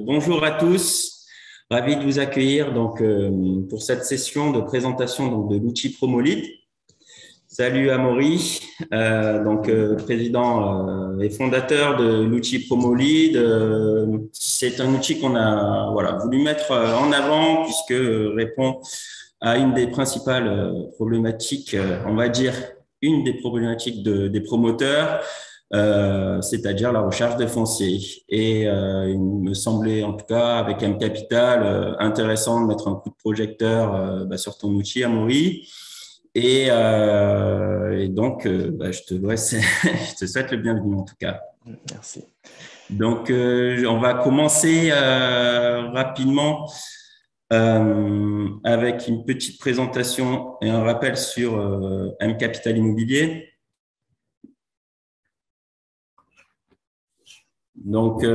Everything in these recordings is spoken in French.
Bonjour à tous, ravi de vous accueillir pour cette session de présentation de l'outil Promolid. Salut Amaury, président et fondateur de l'outil Promolid. C'est un outil qu'on a voulu mettre en avant puisque répond à une des principales problématiques, on va dire une des problématiques des promoteurs. C'est-à-dire la recherche de foncier. Et il me semblait, en tout cas, avec M Capital, intéressant de mettre un coup de projecteur sur ton outil, Amaury. Je te souhaite le bienvenu, en tout cas. Merci. Donc, on va commencer rapidement avec une petite présentation et un rappel sur M Capital Immobilier. Donc,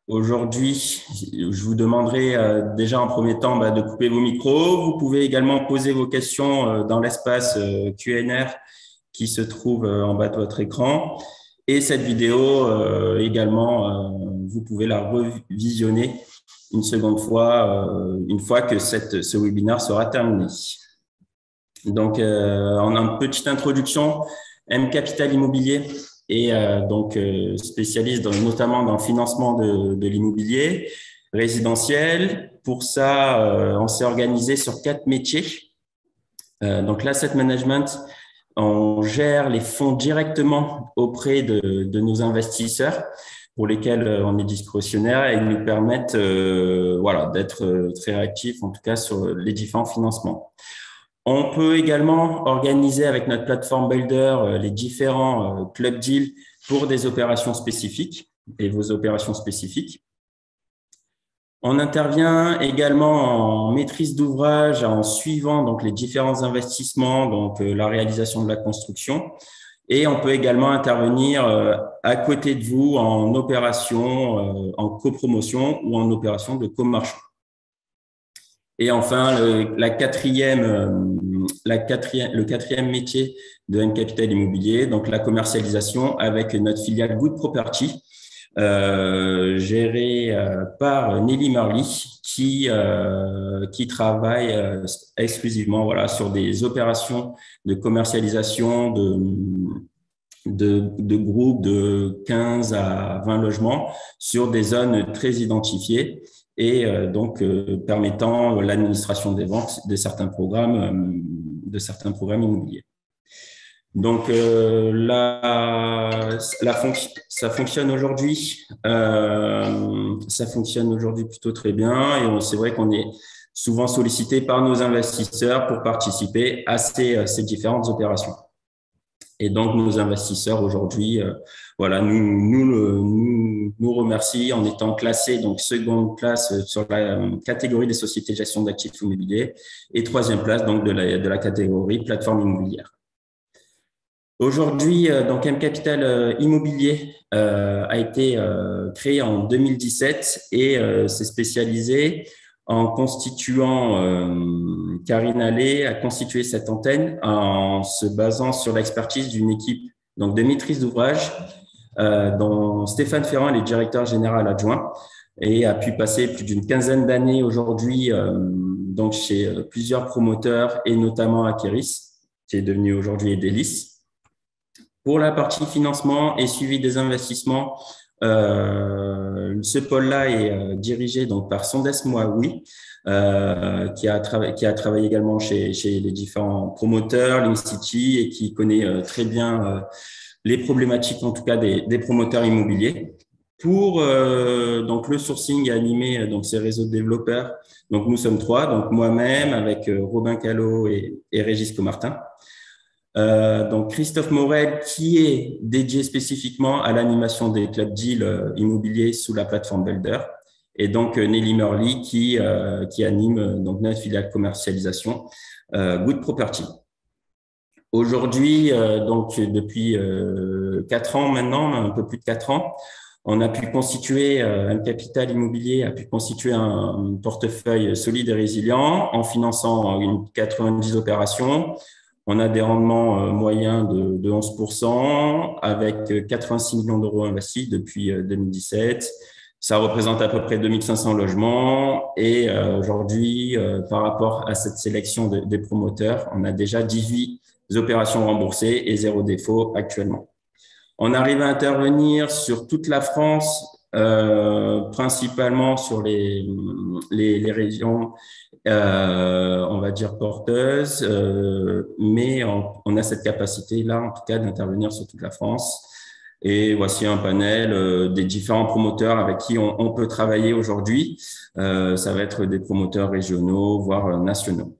aujourd'hui, je vous demanderai déjà en premier temps de couper vos micros. Vous pouvez également poser vos questions dans l'espace Q&A qui se trouve en bas de votre écran. Et cette vidéo également, vous pouvez la revisionner une seconde fois, une fois que ce webinaire sera terminé. Donc, en une petite introduction, M Capital Immobilier et spécialiste notamment dans le financement de l'immobilier résidentiel. Pour ça, on s'est organisé sur 4 métiers. Donc l'asset management, on gère les fonds directement auprès de nos investisseurs pour lesquels on est discrétionnaire et ils nous permettent d'être très réactifs, en tout cas sur les différents financements. On peut également organiser avec notre plateforme Builder les différents club deals pour des opérations spécifiques et vos opérations spécifiques. On intervient également en maîtrise d'ouvrage en suivant donc les différents investissements, la réalisation de la construction. Et on peut également intervenir à côté de vous en opération, en copromotion ou en opération de comarchand. Et enfin, le quatrième métier de M Capital Immobilier, donc la commercialisation avec notre filiale Good Property, gérée par Nelly Marley, qui travaille exclusivement sur des opérations de commercialisation de groupes de 15 à 20 logements sur des zones très identifiées et permettant l'administration des ventes de certains programmes immobiliers. Donc ça fonctionne aujourd'hui, plutôt très bien et c'est vrai qu'on est souvent sollicité par nos investisseurs pour participer à ces différentes opérations. Et donc, nos investisseurs aujourd'hui, nous remercient en étant classés, donc seconde place sur la catégorie des sociétés de gestion d'actifs immobiliers et troisième place donc de la catégorie plateforme immobilière. Aujourd'hui, donc M Capital Immobilier a été créé en 2017 et s'est spécialisé en constituant, Karine Allais a constitué cette antenne en se basant sur l'expertise d'une équipe donc de maîtrise d'ouvrage dont Stéphane Ferrand est le directeur général adjoint et a pu passer plus d'une quinzaine d'années aujourd'hui donc chez plusieurs promoteurs et notamment Akeris, qui est devenu aujourd'hui Edelis. Pour la partie financement et suivi des investissements, ce pôle-là est dirigé donc par Sondes Moaoui, qui a travaillé également chez les différents promoteurs, l'Institut, et qui connaît très bien les problématiques, en tout cas des promoteurs immobiliers. Pour donc le sourcing et animer donc ces réseaux de développeurs, donc nous sommes 3, donc moi-même avec Robin Callot et Régis Comartin. Donc Christophe Morel qui est dédié spécifiquement à l'animation des club deals immobiliers sous la plateforme Builder et donc Nelly Marley qui anime donc notre filiale commercialisation Good Property. Aujourd'hui donc depuis 4 ans maintenant, un peu plus de 4 ans, on a pu constituer un capital immobilier, a pu constituer un portefeuille solide et résilient en finançant 90 opérations. On a des rendements moyens de 11% avec 86 millions d'euros investis depuis 2017. Ça représente à peu près 2500 logements et aujourd'hui, par rapport à cette sélection des promoteurs, on a déjà 18 opérations remboursées et zéro défaut actuellement. On arrive à intervenir sur toute la France, principalement sur les régions, on va dire porteuses, mais on a cette capacité-là, en tout cas, d'intervenir sur toute la France. Et voici un panel des différents promoteurs avec qui on peut travailler aujourd'hui. Ça va être des promoteurs régionaux, voire nationaux.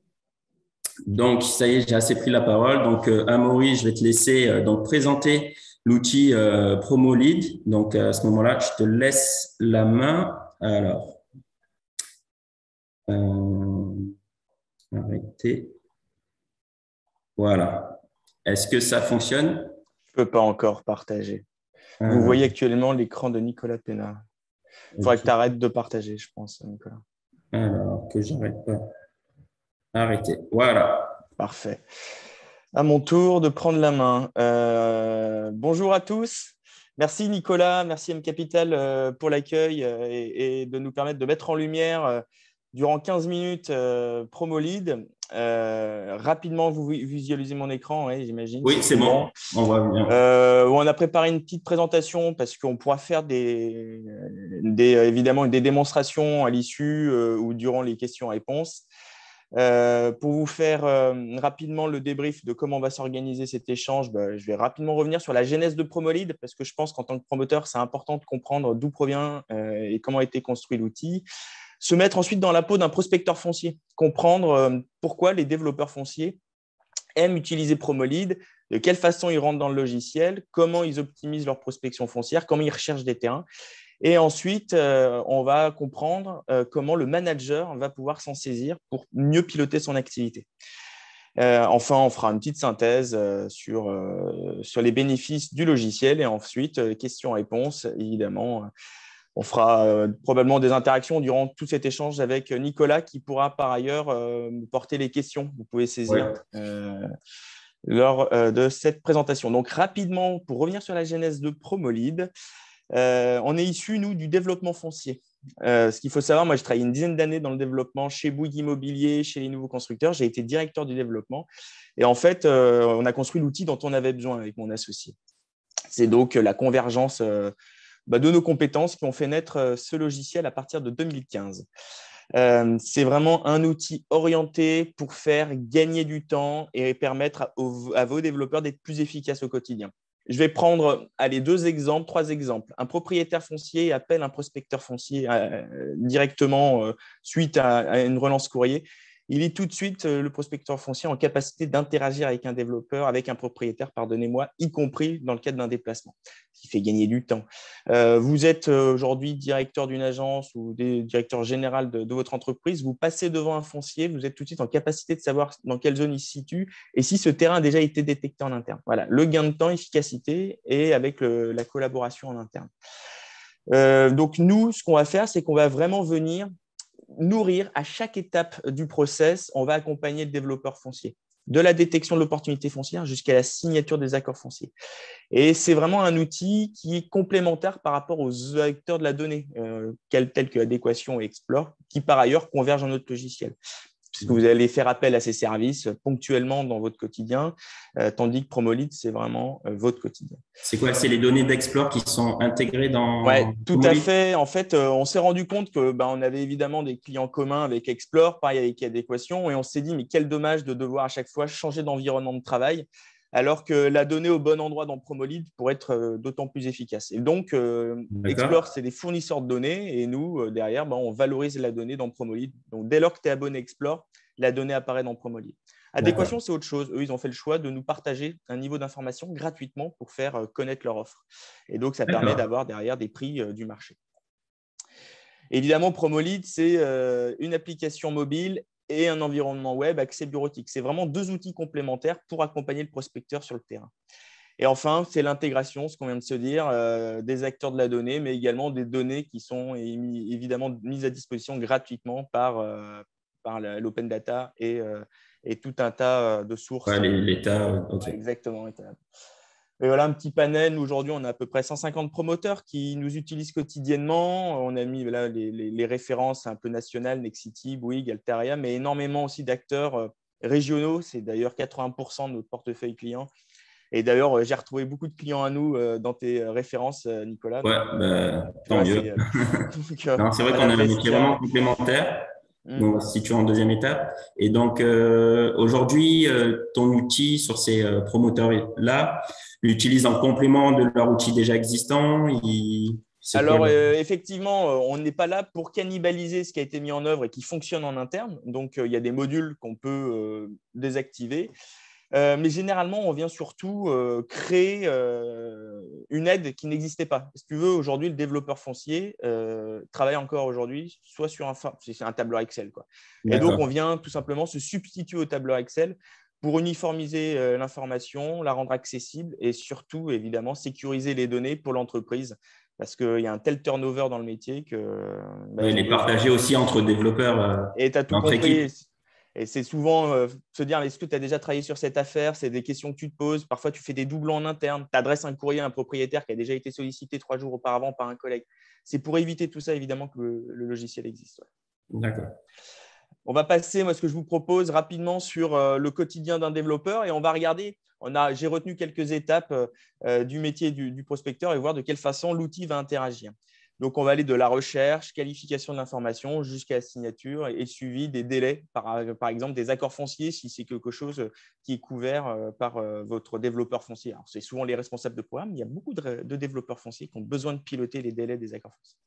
Donc, ça y est, j'ai assez pris la parole. Donc, Amaury, je vais te laisser donc présenter l'outil PromoLead. Donc, à ce moment-là, je te laisse la main. Alors, euh, arrêtez. Voilà. Est-ce que ça fonctionne? Je ne peux pas encore partager. Vous Alors, voyez actuellement l'écran de Nicolas Pénard. Il faudrait que tu ok. arrêtes de partager, je pense, Nicolas. Alors, que j'arrête pas. Arrêtez. Voilà. Parfait. À mon tour de prendre la main. Bonjour à tous. Merci Nicolas, merci M Capital pour l'accueil et de nous permettre de mettre en lumière durant 15 minutes PromoLead. Rapidement, vous visualisez mon écran, ouais, j'imagine, Oui, si c'est c'est bon. bon. On voit bien. On a préparé une petite présentation parce qu'on pourra faire évidemment des démonstrations à l'issue ou durant les questions-réponses. Pour vous faire rapidement le débrief de comment va s'organiser cet échange, je vais rapidement revenir sur la genèse de PromoLead parce que je pense qu'en tant que promoteur, c'est important de comprendre d'où provient et comment a été construit l'outil. Se mettre ensuite dans la peau d'un prospecteur foncier, comprendre pourquoi les développeurs fonciers aiment utiliser PromoLead, de quelle façon ils rentrent dans le logiciel, comment ils optimisent leur prospection foncière, comment ils recherchent des terrains. Et ensuite, on va comprendre comment le manager va pouvoir s'en saisir pour mieux piloter son activité. Enfin, on fera une petite synthèse sur les bénéfices du logiciel et ensuite, questions-réponses, évidemment. On fera probablement des interactions durant tout cet échange avec Nicolas qui pourra par ailleurs porter les questions que vous pouvez saisir Ouais. lors de cette présentation. Donc, rapidement, pour revenir sur la genèse de PromoLead, on est issu, nous, du développement foncier. Ce qu'il faut savoir, moi, j'ai travaillé une dizaine d'années dans le développement chez Bouygues Immobilier, chez les nouveaux constructeurs. J'ai été directeur du développement. Et en fait, on a construit l'outil dont on avait besoin avec mon associé. C'est donc la convergence de nos compétences qui ont fait naître ce logiciel à partir de 2015. C'est vraiment un outil orienté pour faire gagner du temps et permettre à vos développeurs d'être plus efficaces au quotidien. Je vais prendre trois exemples. Un propriétaire foncier appelle un prospecteur foncier directement suite à une relance courrier. Il est tout de suite, le prospecteur foncier, en capacité d'interagir avec un développeur, avec un propriétaire, pardonnez-moi, y compris dans le cadre d'un déplacement, ce qui fait gagner du temps. Vous êtes aujourd'hui directeur d'une agence ou directeur général de votre entreprise, vous passez devant un foncier, vous êtes tout de suite en capacité de savoir dans quelle zone il se situe et si ce terrain a déjà été détecté en interne. Voilà, le gain de temps, efficacité et avec la collaboration en interne. Donc, nous, ce qu'on va faire, c'est qu'on va vraiment venir nourrir à chaque étape du process, on va accompagner le développeur foncier, de la détection de l'opportunité foncière jusqu'à la signature des accords fonciers. Et c'est vraiment un outil qui est complémentaire par rapport aux acteurs de la donnée, tels que Adéquation et Explore, qui par ailleurs convergent dans notre logiciel, puisque vous allez faire appel à ces services ponctuellement dans votre quotidien, tandis que PromoLead, c'est vraiment votre quotidien. C'est quoi? C'est les données d'Explore qui sont intégrées Ouais, dans tout à PromoLead? fait. En fait, on s'est rendu compte que on avait évidemment des clients communs avec Explore, pareil avec Adéquation, et on s'est dit, mais quel dommage de devoir à chaque fois changer d'environnement de travail, alors que la donnée au bon endroit dans PromoLead pourrait être d'autant plus efficace. Et donc, Explore, D'accord. c'est des fournisseurs de données, et nous, derrière, on valorise la donnée dans PromoLead. Donc, dès lors que tu es abonné Explore, la donnée apparaît dans PromoLead. D'accord. Adéquation, c'est autre chose. Eux, ils ont fait le choix de nous partager un niveau d'information gratuitement pour faire connaître leur offre. Et donc, ça permet D'accord. d'avoir derrière des prix du marché. Évidemment, PromoLead, c'est une application mobile et un environnement web accès bureautique. C'est vraiment deux outils complémentaires pour accompagner le prospecteur sur le terrain. Et enfin, c'est l'intégration, ce qu'on vient de se dire, des acteurs de la donnée, mais également des données qui sont évidemment mises à disposition gratuitement par par l'open data et tout un tas de sources. Ouais, l'État, ok. Exactement. Et voilà un petit panel. Aujourd'hui, on a à peu près 150 promoteurs qui nous utilisent quotidiennement. On a mis là, les références un peu nationales, Nexity, Bouygues, Altaria, mais énormément aussi d'acteurs régionaux. C'est d'ailleurs 80% de notre portefeuille client. Et d'ailleurs, j'ai retrouvé beaucoup de clients à nous dans tes références, Nicolas. Ouais, Donc, bah, tu tant vois, mieux. Non, c'est vrai qu'on voilà, a un métier vraiment Vestia. complémentaire. Hmm. Donc, on se situe en deuxième étape. Et donc, aujourd'hui, ton outil sur ces promoteurs-là, l'utilise en complément de leur outil déjà existant. C'est quoi Alors, effectivement, on n'est pas là pour cannibaliser ce qui a été mis en œuvre et qui fonctionne en interne. Donc, il y a des modules qu'on peut désactiver. Mais généralement, on vient surtout créer une aide qui n'existait pas. Si tu veux, aujourd'hui, le développeur foncier travaille encore aujourd'hui soit sur c'est un tableur Excel, quoi. Et donc, on D'accord. vient tout simplement se substituer au tableur Excel pour uniformiser l'information, la rendre accessible et surtout, évidemment, sécuriser les données pour l'entreprise parce qu'il y a un tel turnover dans le métier que Ouais, ils ont les besoin. partager aussi entre développeurs, Et tu as tout entre compris. équipes. Et c'est souvent se dire, est-ce que tu as déjà travaillé sur cette affaire? C'est des questions que tu te poses. Parfois, tu fais des doublons en interne. Tu adresses un courrier à un propriétaire qui a déjà été sollicité 3 jours auparavant par un collègue. C'est pour éviter tout ça, évidemment, que le logiciel existe. Ouais. D'accord. On va passer, moi, ce que je vous propose rapidement sur le quotidien d'un développeur et on va regarder. J'ai retenu quelques étapes du métier du prospecteur et voir de quelle façon l'outil va interagir. Donc, on va aller de la recherche, qualification de l'information jusqu'à la signature et suivi des délais, par exemple des accords fonciers si c'est quelque chose qui est couvert par votre développeur foncier. C'est souvent les responsables de programme. Il y a beaucoup de développeurs fonciers qui ont besoin de piloter les délais des accords fonciers.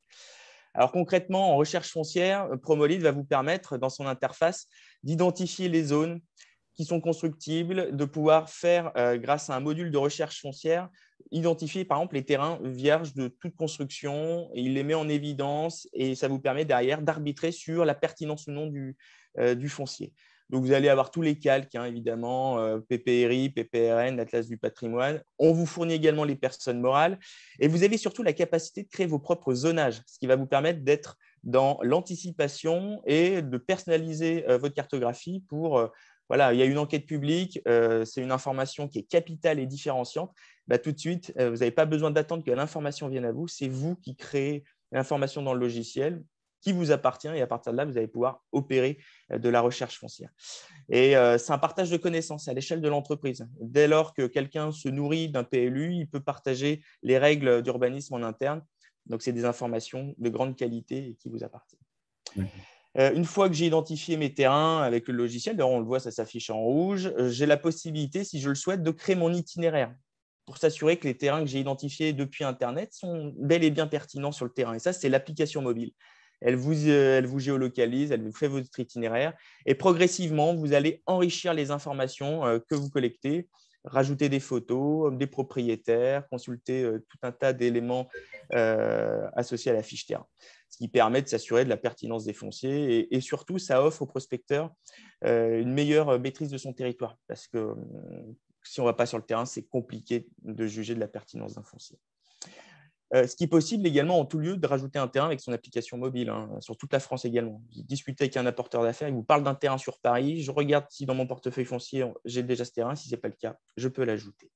Alors concrètement, en recherche foncière, Promolid va vous permettre, dans son interface, d'identifier les zones qui sont constructibles, de pouvoir faire, grâce à un module de recherche foncière, identifier par exemple les terrains vierges de toute construction, et il les met en évidence et ça vous permet derrière d'arbitrer sur la pertinence ou non du foncier. Donc, vous allez avoir tous les calques, hein, évidemment, PPRI, PPRN, l'Atlas du patrimoine. On vous fournit également les personnes morales. Et vous avez surtout la capacité de créer vos propres zonages, ce qui va vous permettre d'être dans l'anticipation et de personnaliser votre cartographie pour… voilà, il y a une enquête publique, c'est une information qui est capitale et différenciante. Bah, tout de suite, vous n'avez pas besoin d'attendre que l'information vienne à vous. C'est vous qui créez l'information dans le logiciel qui vous appartient et à partir de là, vous allez pouvoir opérer de la recherche foncière. Et c'est un partage de connaissances à l'échelle de l'entreprise. Dès lors que quelqu'un se nourrit d'un PLU, il peut partager les règles d'urbanisme en interne. Donc, c'est des informations de grande qualité et qui vous appartiennent. Une fois que j'ai identifié mes terrains avec le logiciel, d'ailleurs on le voit, ça s'affiche en rouge, j'ai la possibilité, si je le souhaite, de créer mon itinéraire pour s'assurer que les terrains que j'ai identifiés depuis Internet sont bel et bien pertinents sur le terrain. Et ça, c'est l'application mobile. Elle vous géolocalise, elle vous fait votre itinéraire et progressivement, vous allez enrichir les informations que vous collectez, rajouter des photos, des propriétaires, consulter tout un tas d'éléments associés à la fiche terrain, ce qui permet de s'assurer de la pertinence des fonciers et surtout, ça offre au prospecteur une meilleure maîtrise de son territoire parce que si on ne va pas sur le terrain, c'est compliqué de juger de la pertinence d'un foncier. Ce qui est possible également en tout lieu de rajouter un terrain avec son application mobile, hein, sur toute la France également. Vous discutez avec un apporteur d'affaires, il vous parle d'un terrain sur Paris, je regarde si dans mon portefeuille foncier, j'ai déjà ce terrain. Si ce n'est pas le cas, je peux l'ajouter.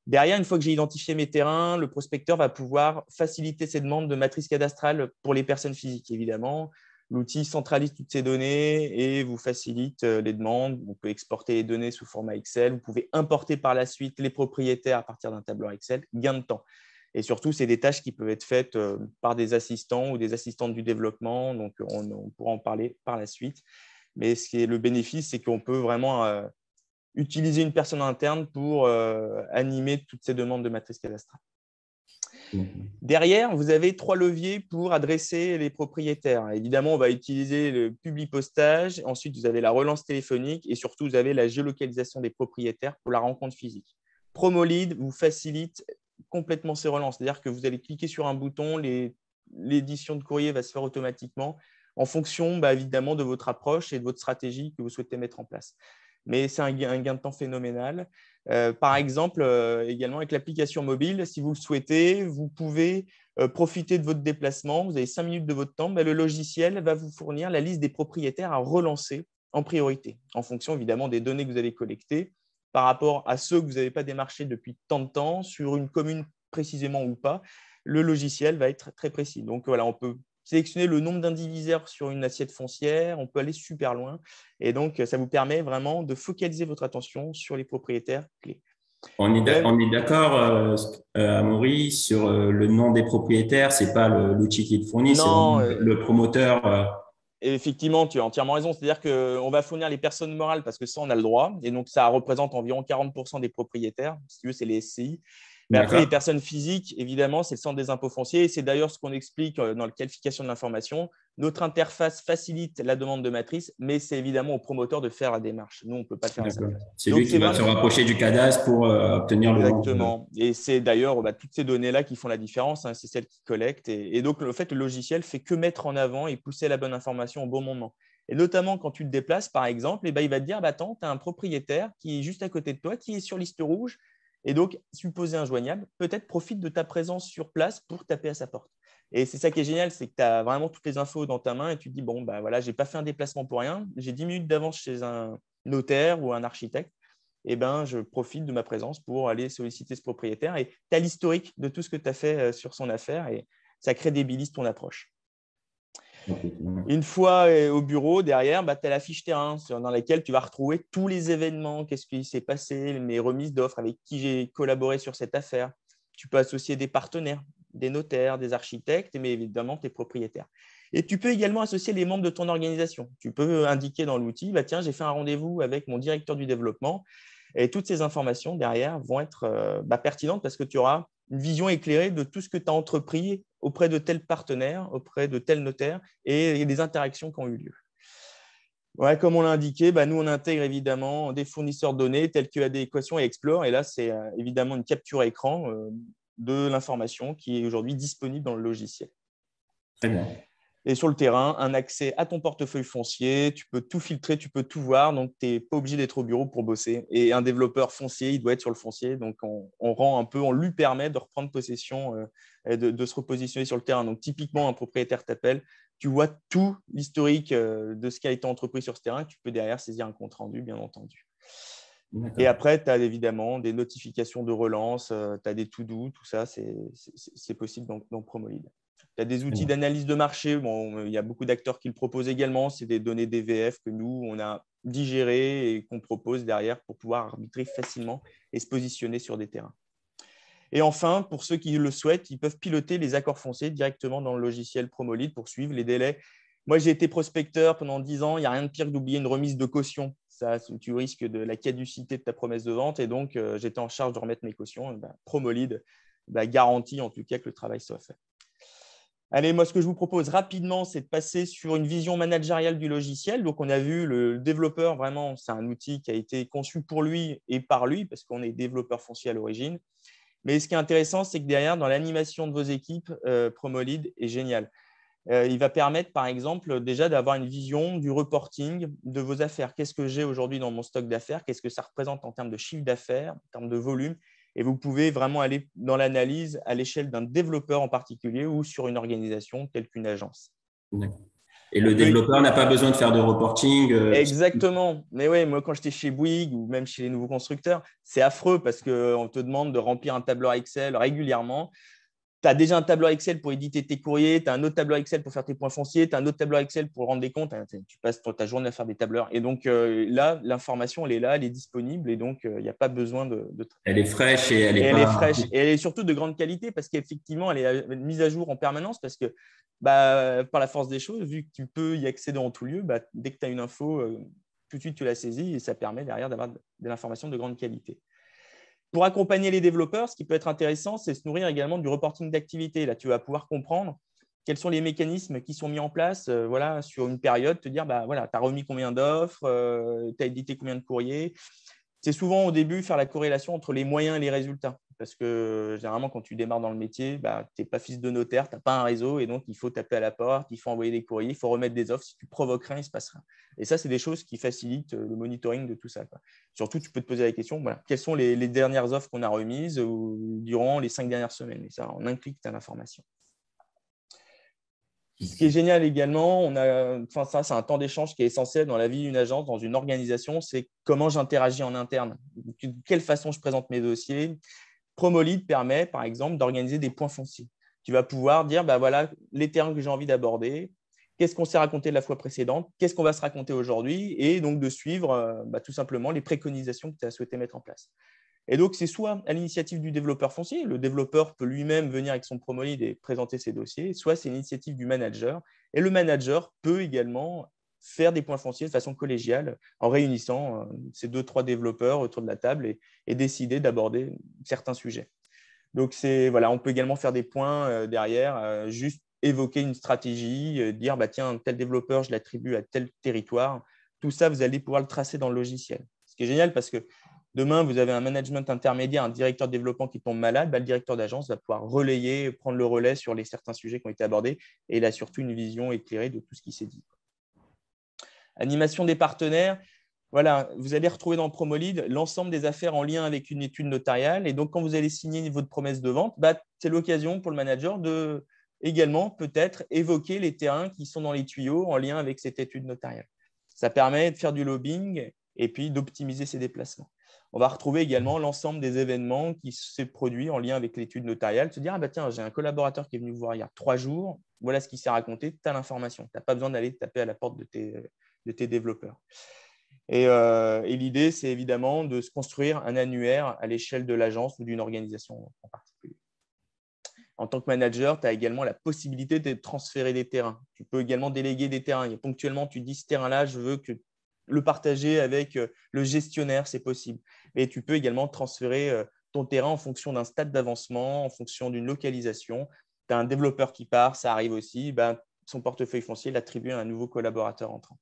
Derrière, une fois que j'ai identifié mes terrains, le prospecteur va pouvoir faciliter ses demandes de matrice cadastrale pour les personnes physiques, évidemment. L'outil centralise toutes ces données et vous facilite les demandes. Vous pouvez exporter les données sous format Excel. Vous pouvez importer par la suite les propriétaires à partir d'un tableur Excel. Gain de temps. Et surtout, c'est des tâches qui peuvent être faites par des assistants ou des assistantes du développement. Donc, on pourra en parler par la suite. Mais ce qui est le bénéfice, c'est qu'on peut vraiment utiliser une personne interne pour animer toutes ces demandes de matrice cadastrale. Derrière, vous avez 3 leviers pour adresser les propriétaires. Évidemment, on va utiliser le publipostage. Ensuite, vous avez la relance téléphonique et surtout, vous avez la géolocalisation des propriétaires pour la rencontre physique. Promolid vous facilite complètement ces relances. C'est-à-dire que vous allez cliquer sur un bouton, l'édition de courrier va se faire automatiquement en fonction, évidemment, de votre approche et de votre stratégie que vous souhaitez mettre en place. Mais c'est un gain de temps phénoménal. Par exemple, également avec l'application mobile, si vous le souhaitez, vous pouvez profiter de votre déplacement. Vous avez 5 minutes de votre temps. Le logiciel va vous fournir la liste des propriétaires à relancer en priorité, en fonction évidemment des données que vous avez collectées par rapport à ceux que vous n'avez pas démarchés depuis tant de temps, sur une commune précisément ou pas. Le logiciel va être très précis. Donc voilà, on peut sélectionner le nombre d'indivisaires sur une assiette foncière, on peut aller super loin. Et donc, ça vous permet vraiment de focaliser votre attention sur les propriétaires clés. On est d'accord, Amaury, sur le nom des propriétaires. C'est pas l'outil qui te fournit, c'est vraiment Non, le promoteur. effectivement, tu as entièrement raison. C'est-à-dire qu'on va fournir les personnes morales parce que ça, on a le droit. Et donc, ça représente environ 40% des propriétaires. Si tu veux, c'est les SCI. Mais après, les D'accord. personnes physiques, évidemment, c'est le centre des impôts fonciers. Et c'est d'ailleurs ce qu'on explique dans la qualification de l'information. Notre interface facilite la demande de matrice, mais c'est évidemment au promoteur de faire la démarche. Nous, on ne peut pas le faire à sa D'accord. place. C'est Donc, lui qui c'est va se vraiment… rapprocher du cadastre pour obtenir le nom. Exactement. Et c'est d'ailleurs toutes ces données-là qui font la différence. C'est celles qui collectent. Et donc, le fait, le logiciel fait que mettre en avant et pousser la bonne information au bon moment. Et notamment, quand tu te déplaces, par exemple, il va te dire, attends, tu as un propriétaire qui est juste à côté de toi, qui est sur liste rouge. Et donc, supposé injoignable, peut-être profite de ta présence sur place pour taper à sa porte. Et c'est ça qui est génial, c'est que tu as vraiment toutes les infos dans ta main et tu te dis, bon, voilà, je n'ai pas fait un déplacement pour rien. J'ai 10 minutes d'avance chez un notaire ou un architecte. Je profite de ma présence pour aller solliciter ce propriétaire. Et tu as l'historique de tout ce que tu as fait sur son affaire et ça crédibilise ton approche. Une fois au bureau, derrière, tu as la fiche terrain dans laquelle tu vas retrouver tous les événements, qu'est-ce qui s'est passé, mes remises d'offres, avec qui j'ai collaboré sur cette affaire. Tu peux associer des partenaires, des notaires, des architectes, mais évidemment tes propriétaires. Et tu peux également associer les membres de ton organisation. Tu peux indiquer dans l'outil, tiens, j'ai fait un rendez-vous avec mon directeur du développement. Et toutes ces informations derrière vont être pertinentes parce que tu auras une vision éclairée de tout ce que tu as entrepris auprès de tel partenaire, auprès de tel notaire et des interactions qui ont eu lieu. Ouais, comme on l'a indiqué, nous, on intègre évidemment des fournisseurs de données tels que Adéquation et Explore. Et là, c'est évidemment une capture écran de l'information qui est aujourd'hui disponible dans le logiciel. Très bien. Et sur le terrain, un accès à ton portefeuille foncier, tu peux tout filtrer, tu peux tout voir, donc tu n'es pas obligé d'être au bureau pour bosser. Et un développeur foncier, il doit être sur le foncier, donc on lui permet de reprendre possession et de se repositionner sur le terrain. Donc typiquement, un propriétaire t'appelle, tu vois tout l'historique de ce qui a été entrepris sur ce terrain, tu peux derrière saisir un compte rendu, bien entendu. Et après, tu as évidemment des notifications de relance, tu as des to-do, tout ça, c'est possible dans Promolid. Tu as des outils d'analyse de marché. Bon, il y a beaucoup d'acteurs qui le proposent également. C'est des données DVF que nous, on a digérées et qu'on propose derrière pour pouvoir arbitrer facilement et se positionner sur des terrains. Et enfin, pour ceux qui le souhaitent, ils peuvent piloter les accords fonciers directement dans le logiciel Promolid pour suivre les délais. Moi, j'ai été prospecteur pendant 10 ans. Il n'y a rien de pire que d'oublier une remise de caution. Ça, tu risques de la caducité de ta promesse de vente. Et donc, j'étais en charge de remettre mes cautions. Promolid garantit en tout cas que le travail soit fait. Allez, moi, ce que je vous propose rapidement, c'est de passer sur une vision managériale du logiciel. Donc, on a vu le développeur, vraiment, c'est un outil qui a été conçu pour lui et par lui, parce qu'on est développeur foncier à l'origine. Mais ce qui est intéressant, c'est que derrière, dans l'animation de vos équipes, Promolid est génial. Il va permettre, par exemple, déjà d'avoir une vision du reporting de vos affaires. Qu'est-ce que j'ai aujourd'hui dans mon stock d'affaires? Qu'est-ce que ça représente en termes de chiffre d'affaires, en termes de volume? Et vous pouvez vraiment aller dans l'analyse à l'échelle d'un développeur en particulier ou sur une organisation telle qu'une agence. Et le développeur n'a pas besoin de faire de reporting. Exactement. Mais oui, moi, quand j'étais chez Bouygues ou même chez les nouveaux constructeurs, c'est affreux parce qu'on te demande de remplir un tableur Excel régulièrement. Tu as déjà un tableur Excel pour éditer tes courriers, tu as un autre tableur Excel pour faire tes points fonciers, tu as un autre tableur Excel pour rendre des comptes. Tu passes ta journée à faire des tableurs. Et donc là, l'information, elle est là, elle est disponible. Et donc, il n'y a pas besoin de… Elle est fraîche et elle est elle est fraîche. Et elle est surtout de grande qualité parce qu'effectivement, elle est mise à jour en permanence parce que par la force des choses, vu que tu peux y accéder en tout lieu, dès que tu as une info, tout de suite, tu la saisis et ça permet derrière d'avoir de l'information de grande qualité. Pour accompagner les développeurs, ce qui peut être intéressant, c'est se nourrir également du reporting d'activité. Là, tu vas pouvoir comprendre quels sont les mécanismes qui sont mis en place sur une période, te dire, tu as remis combien d'offres, tu as édité combien de courriers. C'est souvent au début faire la corrélation entre les moyens et les résultats. parce que généralement, quand tu démarres dans le métier, bah, tu n'es pas fils de notaire, tu n'as pas un réseau et donc il faut taper à la porte, il faut envoyer des courriers, il faut remettre des offres. Si tu provoques rien, il ne se passe rien. Et ça, c'est des choses qui facilitent le monitoring de tout ça, quoi. Surtout, tu peux te poser la question, voilà, quelles sont les dernières offres qu'on a remises durant les 5 dernières semaines. Et ça, en un clic, tu as l'information. Ce qui est génial également, ça, c'est un temps d'échange qui est essentiel dans la vie d'une agence, dans une organisation, c'est comment j'interagis en interne, de quelle façon je présente mes dossiers. Promolid permet, par exemple, d'organiser des points fonciers. Tu vas pouvoir dire, bah, voilà les terrains que j'ai envie d'aborder, qu'est-ce qu'on s'est raconté la fois précédente, qu'est-ce qu'on va se raconter aujourd'hui, et donc de suivre tout simplement les préconisations que tu as souhaité mettre en place. Et donc, c'est soit à l'initiative du développeur foncier, le développeur peut lui-même venir avec son promolide et présenter ses dossiers, soit c'est l'initiative du manager. Et le manager peut également faire des points fonciers de façon collégiale en réunissant ces 2-3 développeurs autour de la table et décider d'aborder certains sujets. Donc, voilà, on peut également faire des points derrière, juste évoquer une stratégie, dire bah, tiens, tel développeur, je l'attribue à tel territoire. Tout ça, vous allez pouvoir le tracer dans le logiciel. Ce qui est génial parce que demain, vous avez un management intermédiaire, un directeur de développement qui tombe malade, bah, le directeur d'agence va pouvoir relayer, prendre le relais sur certains sujets qui ont été abordés et il a surtout une vision éclairée de tout ce qui s'est dit. Animation des partenaires. Voilà, vous allez retrouver dans Promolid l'ensemble des affaires en lien avec une étude notariale. Et donc, quand vous allez signer votre promesse de vente, bah, c'est l'occasion pour le manager de également peut-être évoquer les terrains qui sont dans les tuyaux en lien avec cette étude notariale. Ça permet de faire du lobbying et puis d'optimiser ses déplacements. On va retrouver également l'ensemble des événements qui s'est produit en lien avec l'étude notariale. Se dire, ah bah tiens, j'ai un collaborateur qui est venu vous voir il y a 3 jours, voilà ce qui s'est raconté, tu as l'information. Tu n'as pas besoin d'aller taper à la porte de tes développeurs. Et l'idée, c'est évidemment de se construire un annuaire à l'échelle de l'agence ou d'une organisation en particulier. En tant que manager, tu as également la possibilité de transférer des terrains. Tu peux également déléguer des terrains. Et ponctuellement, tu dis, ce terrain-là, je veux que le partager avec le gestionnaire, c'est possible. Et tu peux également transférer ton terrain en fonction d'un stade d'avancement, en fonction d'une localisation. Tu as un développeur qui part, ça arrive aussi, ben, son portefeuille foncier l'attribue à un nouveau collaborateur entrant.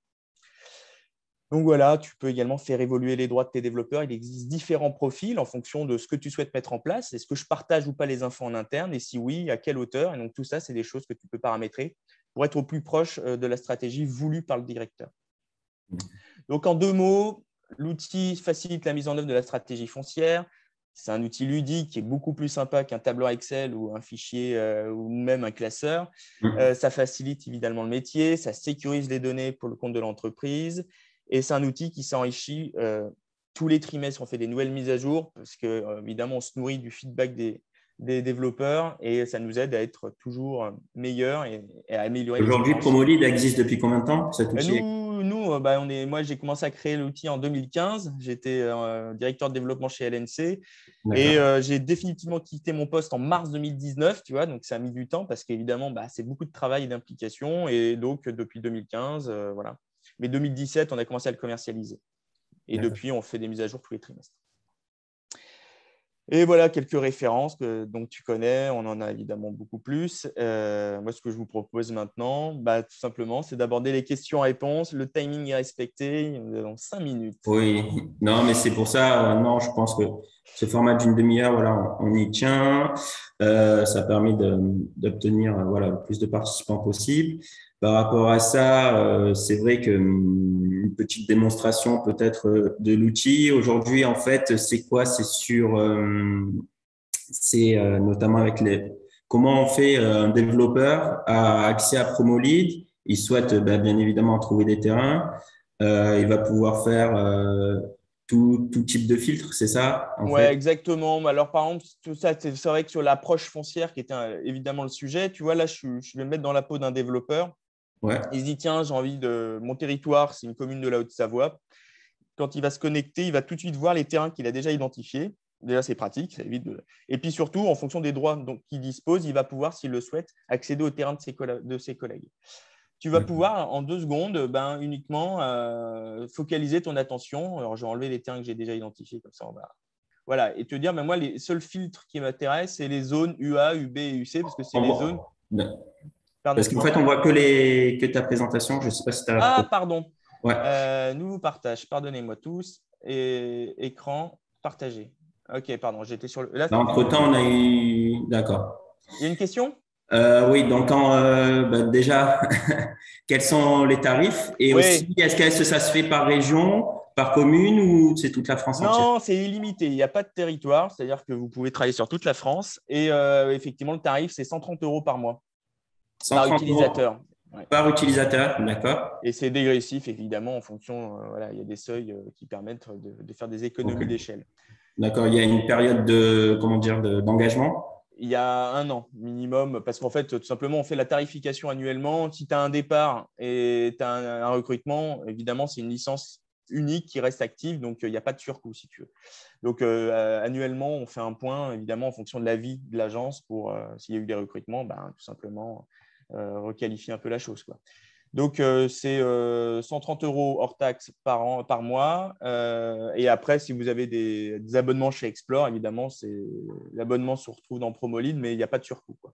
Donc voilà, tu peux également faire évoluer les droits de tes développeurs. Il existe différents profils en fonction de ce que tu souhaites mettre en place. Est-ce que je partage ou pas les infos en interne? Et si oui, à quelle hauteur? Et donc tout ça, c'est des choses que tu peux paramétrer pour être au plus proche de la stratégie voulue par le directeur. Donc en 2 mots, l'outil facilite la mise en œuvre de la stratégie foncière. C'est un outil ludique qui est beaucoup plus sympa qu'un tableur Excel ou un fichier ou même un classeur. Ça facilite évidemment le métier, ça sécurise les données pour le compte de l'entreprise. Et c'est un outil qui s'enrichit tous les trimestres. On fait des nouvelles mises à jour parce qu'évidemment, on se nourrit du feedback des développeurs et ça nous aide à être toujours meilleurs et à améliorer Aujourd'hui, l'expérience. Promolid existe depuis combien de temps, cet outil? Moi, j'ai commencé à créer l'outil en 2015. J'étais directeur de développement chez LNC et j'ai définitivement quitté mon poste en mars 2019. Tu vois, donc ça a mis du temps parce qu'évidemment, c'est beaucoup de travail et d'implication. Et donc, depuis 2015, voilà. Mais 2017, on a commencé à le commercialiser. Et depuis, on fait des mises à jour tous les trimestres. Et voilà quelques références que tu connais. On en a évidemment beaucoup plus. Moi, ce que je vous propose maintenant, tout simplement, c'est d'aborder les questions-réponses. Le timing est respecté. Nous avons 5 minutes. Oui, non, mais c'est pour ça, non, je pense que ce format d'une demi-heure, voilà, on y tient. Ça permet d'obtenir voilà, le plus de participants possible. Par rapport à ça, c'est vrai que une petite démonstration peut-être de l'outil. Aujourd'hui, en fait, c'est quoi? C'est notamment avec comment on fait un développeur a accès à Promolid. Il souhaite bien évidemment trouver des terrains. Il va pouvoir faire tout type de filtre, c'est ça, en Ouais, fait? exactement. Alors, par exemple, tout ça, c'est vrai que sur l'approche foncière, qui était évidemment le sujet, tu vois, là, je vais me mettre dans la peau d'un développeur. Ouais. Il se dit, tiens, j'ai envie de… Mon territoire, c'est une commune de la Haute-Savoie. Quand il va se connecter, il va tout de suite voir les terrains qu'il a déjà identifiés. Déjà, c'est pratique, ça évite de… Et puis surtout, en fonction des droits qu'il dispose, il va pouvoir, s'il le souhaite, accéder au terrain de ses collègues. Tu vas pouvoir, en 2 secondes, uniquement focaliser ton attention. Alors, je vais enlever les terrains que j'ai déjà identifiés, comme ça, on va… Voilà, et te dire, moi, les seuls filtres qui m'intéressent, c'est les zones UA, UB et UC, parce que c'est les zones… Pardon, Parce qu'en fait, on voit que ta présentation. Je ne sais pas si tu as… Ah, pardon. Ouais. Nouveau partage, pardonnez-moi tous. Et écran partagé. Ok, pardon, j'étais sur le… Là, Entre-temps, on a eu… D'accord. il y a une question? Oui, donc déjà, quels sont les tarifs? Et aussi, Oui. est-ce que ça se fait par région, par commune ou c'est toute la France entière? Non, c'est illimité. Il n'y a pas de territoire, c'est-à-dire que vous pouvez travailler sur toute la France. Et effectivement, le tarif, c'est 130 euros par mois, par 130 euros utilisateur. Ouais. par utilisateur, d'accord? Et c'est dégressif, évidemment, en fonction, voilà, il y a des seuils qui permettent de faire des Ok. économies d'échelle. D'accord. Il y a une période de, comment dire, d'engagement? Il y a un an minimum, parce qu'en fait, tout simplement, on fait la tarification annuellement. Si tu as un départ et tu as un recrutement, évidemment, c'est une licence unique qui reste active, donc il n'y a pas de surcoût, si tu veux. Donc, annuellement, on fait un point, évidemment, en fonction de l'avis de l'agence pour, s'il y a eu des recrutements, ben, tout simplement, requalifier un peu la chose, quoi. Donc, c'est 130 euros hors taxe par mois. Et après, si vous avez des abonnements chez Explore, évidemment, l'abonnement se retrouve dans Promolid, mais il n'y a pas de surcoût, quoi.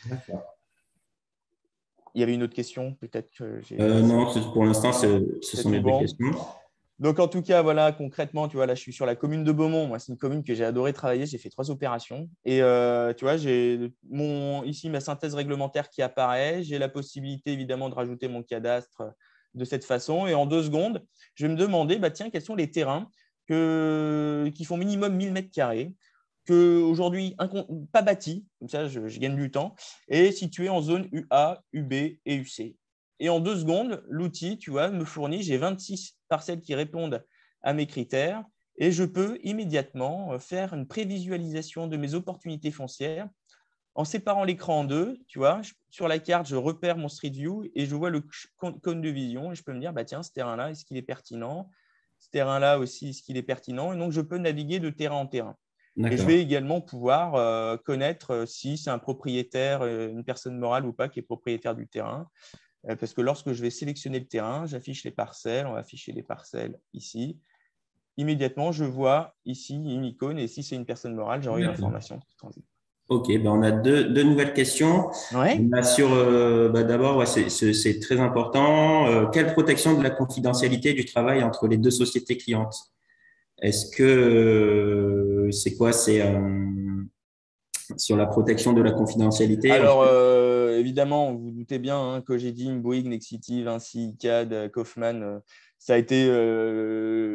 D'accord. Il y avait une autre question, peut-être que Non, pour l'instant, ce c'est sont les tout deux bon. questions. Donc, en tout cas, voilà, concrètement, tu vois, là, je suis sur la commune de Beaumont. Moi, c'est une commune que j'ai adoré travailler. J'ai fait 3 opérations. Et tu vois, j'ai ici ma synthèse réglementaire qui apparaît. J'ai la possibilité, évidemment, de rajouter mon cadastre de cette façon. Et en 2 secondes, je vais me demander, bah, tiens, quels sont les terrains qui font minimum 1000 mètres carrés, qu'aujourd'hui, pas bâtis, comme ça, je gagne du temps, et situés en zone UA, UB et UC. Et en 2 secondes, l'outil, tu vois, me fournit, j'ai 26 parcelles qui répondent à mes critères et je peux immédiatement faire une prévisualisation de mes opportunités foncières en séparant l'écran en deux. Tu vois, sur la carte, je repère mon Street View et je vois le cône de vision et je peux me dire, bah, tiens, ce terrain-là, est-ce qu'il est pertinent? Ce terrain-là aussi, est-ce qu'il est pertinent? Et donc, je peux naviguer de terrain en terrain. Et je vais D'accord. également pouvoir connaître si c'est un propriétaire, une personne morale ou pas qui est propriétaire du terrain. Parce que lorsque je vais sélectionner le terrain, j'affiche les parcelles, on va afficher les parcelles ici. Immédiatement, je vois ici une icône et si c'est une personne morale, j'aurai une D'accord. information qui transite. OK, ben on a deux nouvelles questions. Ouais. On a sur, d'abord, ouais, c'est très important. Quelle protection de la confidentialité du travail entre les deux sociétés clientes? Est-ce que c'est quoi? C'est sur la protection de la confidentialité. Alors, évidemment, vous vous doutez bien, hein, Cogedim, Bouygues, Nexity, Vinci, ICAD, Kaufmann, ça a été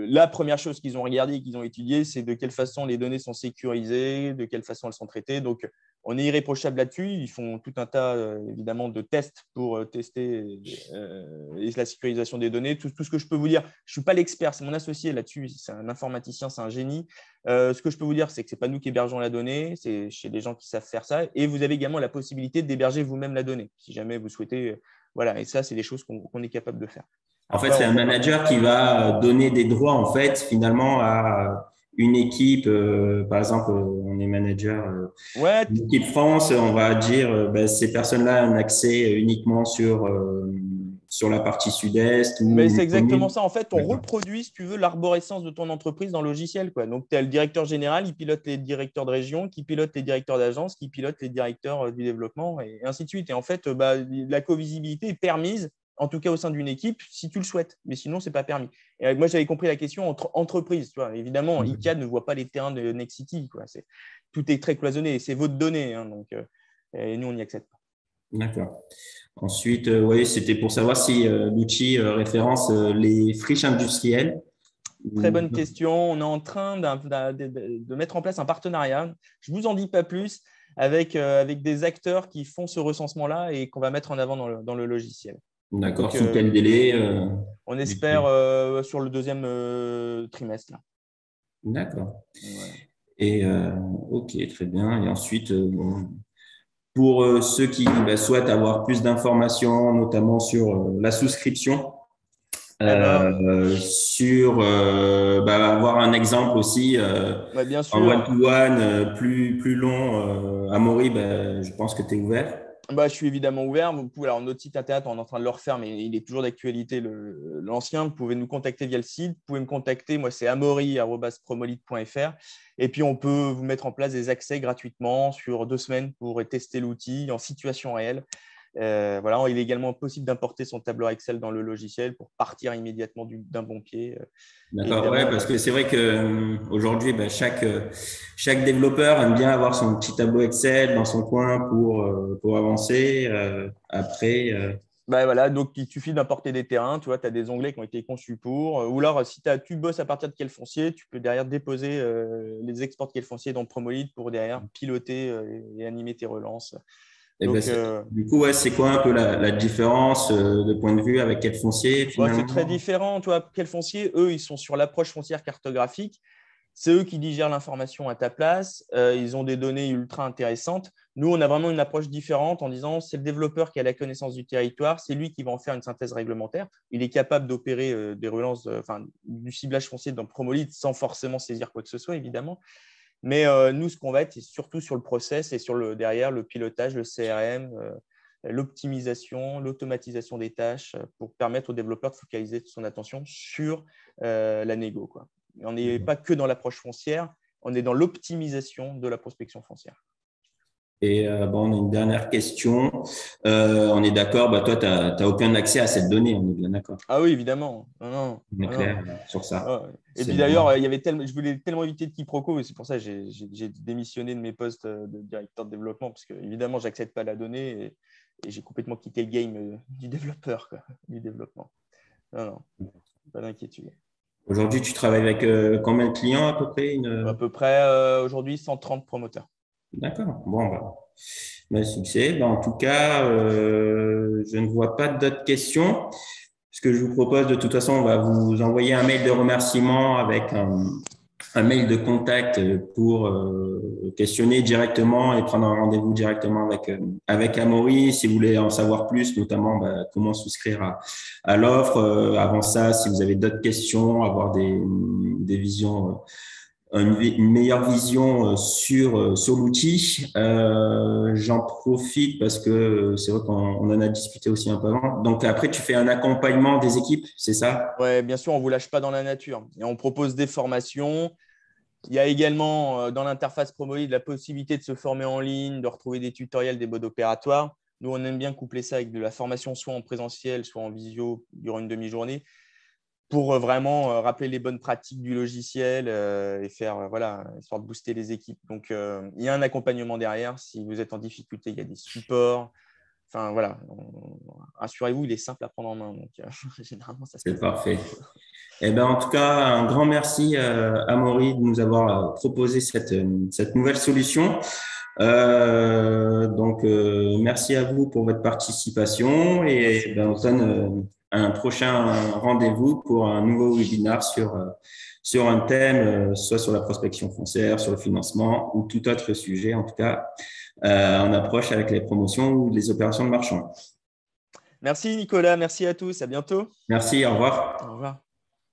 la première chose qu'ils ont regardé et qu'ils ont étudié, c'est de quelle façon les données sont sécurisées, de quelle façon elles sont traitées. Donc, on est irréprochable là-dessus. Ils font tout un tas, évidemment, de tests pour tester la sécurisation des données. Tout ce que je peux vous dire, je ne suis pas l'expert, c'est mon associé là-dessus, c'est un informaticien, c'est un génie. Ce que je peux vous dire, c'est que ce n'est pas nous qui hébergeons la donnée, c'est chez des gens qui savent faire ça. Et vous avez également la possibilité d'héberger vous-même la donnée, si jamais vous souhaitez. Voilà, et ça, c'est des choses qu'on est capable de faire. En fait, Après, c'est on un fait pas. manager qui va donner des droits, en fait, finalement, à une équipe. Par exemple, on est manager, Ouais, une équipe France, on va dire, ben, ces personnes-là ont un accès uniquement sur la partie sud-est mais ou c'est exactement commune. ça. En fait, on D'accord. reproduit, si tu veux, l'arborescence de ton entreprise dans le logiciel, quoi. Donc, tu as le directeur général, il pilote les directeurs de région, qui pilote les directeurs d'agence, qui pilote les directeurs du développement, et ainsi de suite. Et en fait, la co-visibilité est permise, en tout cas au sein d'une équipe, si tu le souhaites. Mais sinon, ce n'est pas permis. Et moi, j'avais compris la question entre entreprises. Tu vois. Évidemment, ICAD ne voit pas les terrains de Nexity, quoi. Tout est très cloisonné. C'est votre donnée. Hein, donc, et nous, on n'y accède pas. D'accord. Ensuite, oui, c'était pour savoir si l'outil référence les friches industrielles. Très ou- bonne question. On est en train de mettre en place un partenariat. Je ne vous en dis pas plus avec des acteurs qui font ce recensement-là et qu'on va mettre en avant dans le logiciel. D'accord. Donc, Sous quel délai on du espère fait. sur le deuxième trimestre. Là. D'accord. Voilà. Et OK, très bien. Et ensuite, bon, pour ceux qui souhaitent avoir plus d'informations, notamment sur la souscription, Eh ben, sur avoir un exemple aussi ouais, bien en sûr. one-to-one plus long. Amaury, je pense que tu es ouvert. Bah, je suis évidemment ouvert. Vous pouvez, alors, notre site internet, on est en train de le refaire, mais il est toujours d'actualité, l'ancien. Vous pouvez nous contacter via le site. Vous pouvez me contacter. Moi, c'est amaury@promolite.fr. Et puis, on peut vous mettre en place des accès gratuitement sur 2 semaines pour tester l'outil en situation réelle. Voilà, il est également possible d'importer son tableur Excel dans le logiciel pour partir immédiatement d'un bon pied. D'accord, ouais, parce que c'est vrai que aujourd'hui, chaque développeur aime bien avoir son petit tableau Excel dans son coin pour avancer. Après, Voilà, donc il suffit d'importer des terrains, tu vois, tu as des onglets qui ont été conçus pour. Ou alors, si tu bosses à partir de quel foncier, tu peux derrière déposer les exports de quel foncier dans Promolid pour derrière piloter et animer tes relances. et Donc, du coup, ouais, c'est quoi un peu la différence de point de vue avec quel foncier c'est très finalement? différent. Tu vois, quel foncier, eux, ils sont sur l'approche foncière cartographique. C'est eux qui digèrent l'information à ta place. Ils ont des données ultra intéressantes. Nous, on a vraiment une approche différente en disant c'est le développeur qui a la connaissance du territoire, c'est lui qui va en faire une synthèse réglementaire. Il est capable d'opérer des relances, du ciblage foncier dans Promolid sans forcément saisir quoi que ce soit, évidemment. Mais nous, ce qu'on va être, c'est surtout sur le process et sur derrière le pilotage, le CRM, l'optimisation, l'automatisation des tâches pour permettre au développeur de focaliser son attention sur la négo, quoi. On n'est pas que dans l'approche foncière, on est dans l'optimisation de la prospection foncière. Et on a une dernière question. On est d'accord, toi, tu n'as aucun accès à cette donnée, on est bien d'accord. Ah oui, évidemment. Non, On est clair non. sur ça. Et C'est puis normal. d'ailleurs, je voulais tellement éviter de quiproquo, et c'est pour ça que j'ai démissionné de mes postes de directeur de développement, parce que évidemment, je n'accède pas à la donnée et j'ai complètement quitté le game du développeur, quoi, du développement. Non, pas d'inquiétude. Aujourd'hui, tu travailles avec combien de clients à peu près À peu près aujourd'hui 130 promoteurs. D'accord. Succès. En tout cas, je ne vois pas d'autres questions. Ce que je vous propose, de toute façon, on va vous envoyer un mail de remerciement avec un mail de contact pour questionner directement et prendre un rendez-vous directement avec Amaury. Si vous voulez en savoir plus, notamment comment souscrire à l'offre. Avant ça, si vous avez d'autres questions, avoir des visions une meilleure vision sur l'outil. J'en profite parce que c'est vrai qu'on en a discuté aussi un peu avant. Donc après, tu fais un accompagnement des équipes, c'est ça? Ouais, bien sûr, on ne vous lâche pas dans la nature. Et on propose des formations. Il y a également dans l'interface Promolid la possibilité de se former en ligne, de retrouver des tutoriels, des modes opératoires. Nous, on aime bien coupler ça avec de la formation soit en présentiel, soit en visio durant une demi-journée pour vraiment rappeler les bonnes pratiques du logiciel et faire, histoire de booster les équipes. Donc, il y a un accompagnement derrière. Si vous êtes en difficulté, il y a des supports. Enfin, voilà, rassurez-vous, il est simple à prendre en main. Donc, généralement, ça se C'est passe bien. parfait. En tout cas, un grand merci à Maury de nous avoir proposé cette nouvelle solution. Merci à vous pour votre participation Merci et à on se tous. donne un prochain rendez-vous pour un nouveau webinaire sur un thème, soit sur la prospection foncière, sur le financement ou tout autre sujet, en tout cas en approche avec les promotions ou les opérations de marchand. Merci Nicolas, merci à tous. À bientôt. Merci, au revoir. Au revoir.